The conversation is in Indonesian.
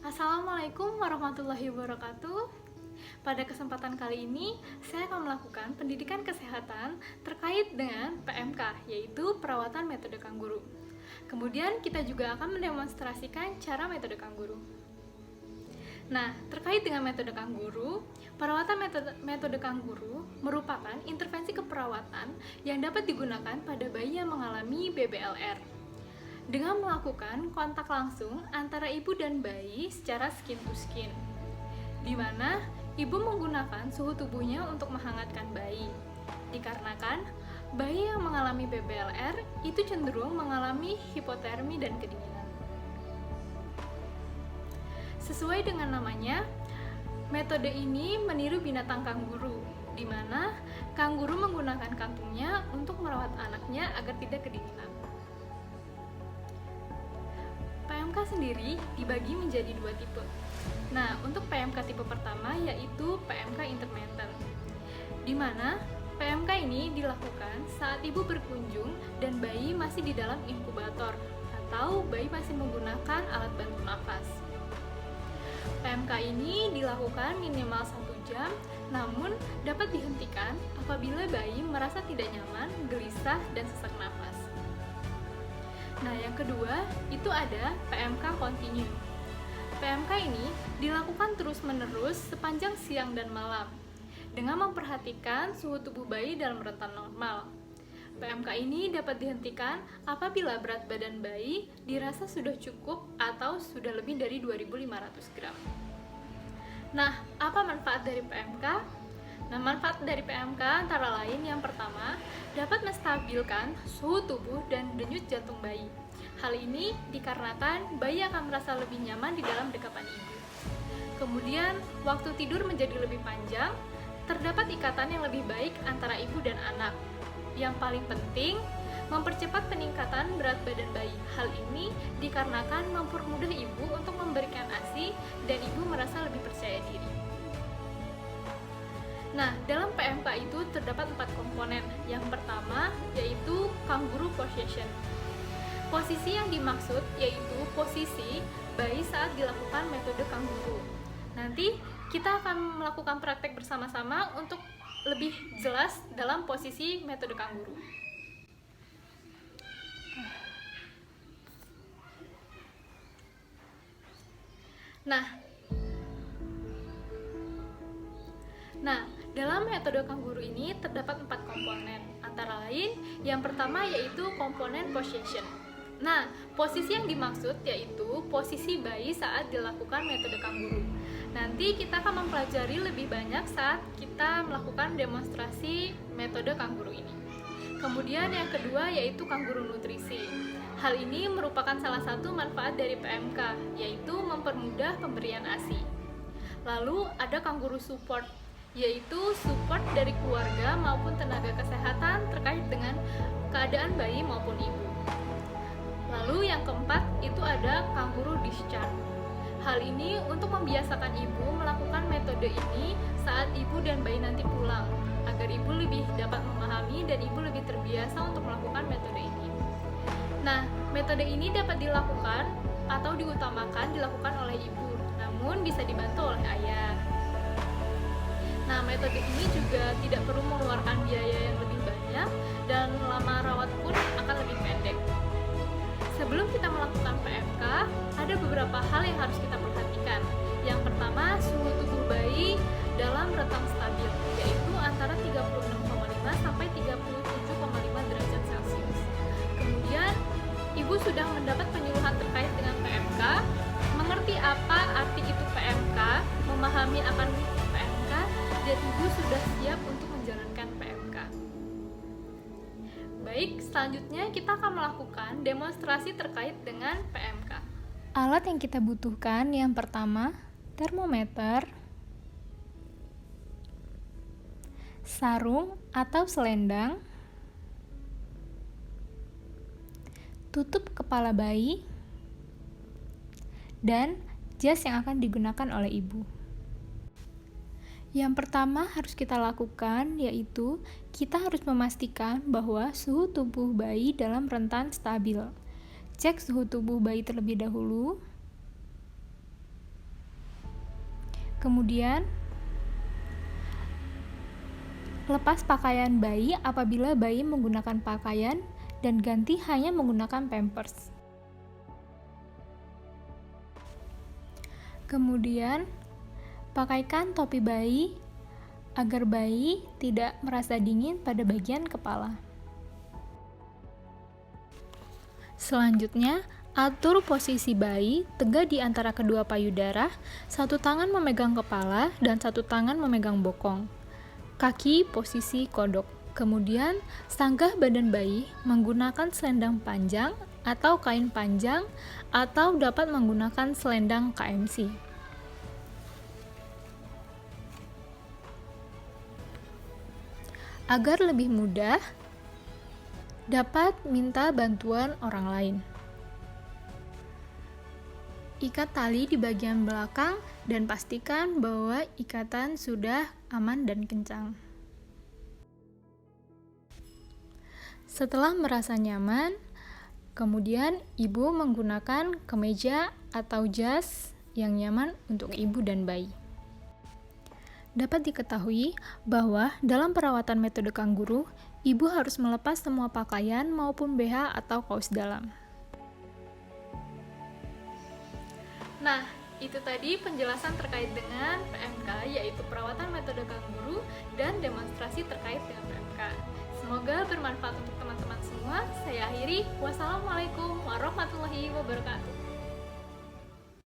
Assalamualaikum warahmatullahi wabarakatuh. Pada kesempatan kali ini, saya akan melakukan pendidikan kesehatan terkait dengan PMK, yaitu perawatan metode kangguru. Kemudian kita juga akan mendemonstrasikan cara metode kangguru. Nah, terkait dengan metode kangguru, perawatan metode kangguru merupakan intervensi keperawatan yang dapat digunakan pada bayi yang mengalami BBLR dengan melakukan kontak langsung antara ibu dan bayi secara skin to skin, di mana ibu menggunakan suhu tubuhnya untuk menghangatkan bayi. Dikarenakan bayi yang mengalami BBLR itu cenderung mengalami hipotermi dan kedinginan. Sesuai dengan namanya, metode ini meniru binatang kangguru, di mana kangguru menggunakan kantungnya untuk merawat anaknya agar tidak kedinginan. PMK sendiri dibagi menjadi dua tipe. Nah, untuk PMK tipe pertama yaitu PMK intermittent, di mana PMK ini dilakukan saat ibu berkunjung dan bayi masih di dalam inkubator atau bayi masih menggunakan alat bantu nafas. PMK ini dilakukan minimal 1 jam, namun dapat dihentikan apabila bayi merasa tidak nyaman, gelisah, dan sesak nafas. Nah, yang kedua, itu ada PMK continue. PMK ini dilakukan terus-menerus sepanjang siang dan malam, dengan memperhatikan suhu tubuh bayi dalam rentan normal. PMK ini dapat dihentikan apabila berat badan bayi dirasa sudah cukup atau sudah lebih dari 2.500 gram. Nah, apa manfaat dari PMK? Nah, manfaat dari PMK antara lain yang pertama, dapat menstabilkan suhu tubuh dan denyut jantung bayi. Hal ini dikarenakan bayi akan merasa lebih nyaman di dalam dekapan ibu. Kemudian, waktu tidur menjadi lebih panjang, terdapat ikatan yang lebih baik antara ibu dan anak. Yang paling penting, mempercepat peningkatan berat badan bayi. Hal ini dikarenakan mempermudah ibu untuk memberikan ASI dan ibu merasa lebih percaya diri. Nah, dalam PMK itu terdapat 4 komponen. Yang pertama yaitu kangguru position. Posisi yang dimaksud yaitu posisi bayi saat dilakukan metode kangguru. Nanti kita akan melakukan praktek bersama-sama untuk lebih jelas dalam posisi metode kangguru. Nah, dalam metode kangguru ini terdapat 4 komponen, antara lain yang pertama yaitu komponen position. Nah, posisi yang dimaksud yaitu posisi bayi saat dilakukan metode kangguru. Nanti kita akan mempelajari lebih banyak saat kita melakukan demonstrasi metode kangguru ini. Kemudian yang kedua yaitu kangguru nutrisi. Hal ini merupakan salah satu manfaat dari PMK, yaitu mempermudah pemberian ASI. Lalu ada kangguru support, yaitu support dari keluarga maupun tenaga kesehatan terkait dengan keadaan bayi maupun ibu. Lalu yang keempat itu ada kangguru discharge. Hal ini untuk membiasakan ibu melakukan metode ini saat ibu dan bayi nanti pulang, agar ibu lebih dapat memahami dan ibu lebih terbiasa untuk melakukan metode ini. Nah, metode ini dapat dilakukan atau diutamakan dilakukan oleh ibu, namun bisa dibantu oleh ayah. Nah, metode ini juga tidak perlu mengeluarkan biaya yang lebih banyak dan lama rawat pun akan lebih pendek. Sebelum kita melakukan PMK, ada beberapa hal yang harus kita perhatikan. Yang pertama, suhu tubuh bayi dalam rentang stabil, yaitu antara 36,5 sampai 37,5 derajat Celcius. Kemudian, ibu sudah mendapat penyuluhan terkait dengan PMK, mengerti apa arti itu PMK, memahami akan PMK, dan ibu sudah siap untuk menjalankan PMK. Baik, selanjutnya kita akan melakukan demonstrasi terkait dengan PMK. Alat yang kita butuhkan yang pertama, termometer, sarung atau selendang, tutup kepala bayi, dan jas yang akan digunakan oleh ibu. Yang pertama harus kita lakukan yaitu kita harus memastikan bahwa suhu tubuh bayi dalam rentan stabil. Cek suhu tubuh bayi terlebih dahulu. Kemudian, lepas pakaian bayi apabila bayi menggunakan pakaian dan ganti hanya menggunakan pampers. Kemudian, pakaikan topi bayi agar bayi tidak merasa dingin pada bagian kepala. Selanjutnya, atur posisi bayi tegak di antara kedua payudara, satu tangan memegang kepala dan satu tangan memegang bokong. Kaki posisi kodok. Kemudian, sanggah badan bayi menggunakan selendang panjang atau kain panjang atau dapat menggunakan selendang KMC. Agar lebih mudah, dapat minta bantuan orang lain. Ikat tali di bagian belakang dan pastikan bahwa ikatan sudah aman dan kencang. Setelah merasa nyaman, kemudian ibu menggunakan kemeja atau jas yang nyaman untuk ibu dan bayi. Dapat diketahui bahwa dalam perawatan metode kanguru, ibu harus melepas semua pakaian maupun BH atau kaos dalam. Nah, itu tadi penjelasan terkait dengan PMK, yaitu perawatan metode kanguru dan demonstrasi terkait dengan PMK. Semoga bermanfaat untuk teman-teman semua. Saya akhiri. Wassalamualaikum warahmatullahi wabarakatuh.